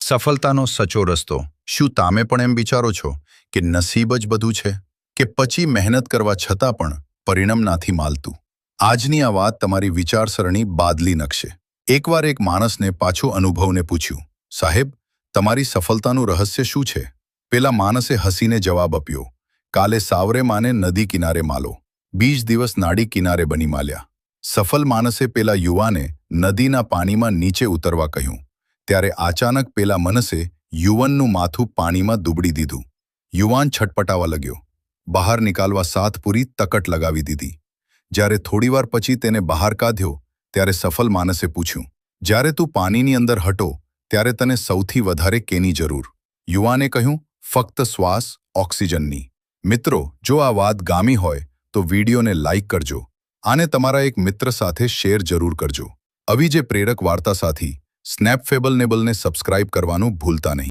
સફળતાનો સચો રસ્તો. શું તમે પણ એમ વિચારો છો કે નસીબ જ બધું છે, કે પછી મહેનત કરવા છતાં પણ પરિણામ નથી મળતું? આજની આ વાત તમારી વિચારસરણી બાદલી નાખશે. એકવાર એક માણસને પાછો અનુભવને પૂછ્યું, સાહેબ, તમારી સફળતાનું રહસ્ય શું છે? પેલા માણસે હસીને જવાબ આપ્યો, કાલે સાવરે માને નદી કિનારે માલો, બીજ દિવસ નાડી કિનારે બની માલ્યા. સફળ માણસે પેલા યુવાને નદીના પાણીમાં નીચે ઉતરવા કહ્યું. ત્યારે અચાનક પેલા મનસે યુવાનનું માથું પાણીમાં ડૂબડી દીધું. યુવાન છટપટાવા લાગ્યો. બહાર નીકળવા સાથ પૂરી તકટ લગાવી દીધી. જ્યારે થોડીવાર પછી તેને બહાર કાઢ્યો, ત્યારે સફળ માણસે પૂછ્યું, જ્યારે તું પાણીની અંદર હટો ત્યારે તને સૌથી વધારે કેની જરૂર? યુવાને કહ્યું, ફક્ત શ્વાસ, ઓક્સિજનની. મિત્રો, જો આ વાત ગામી હોય તો વિડીયોને લાઇક કરજો. આને તમારા એક મિત્ર સાથે શેર જરૂર કરજો. આવી જે પ્રેરક વાર્તા સાથી સ્નેપફેબલ નેબલને સબસ્ક્રાઇબ કરવાનું ભૂલતા નહીં.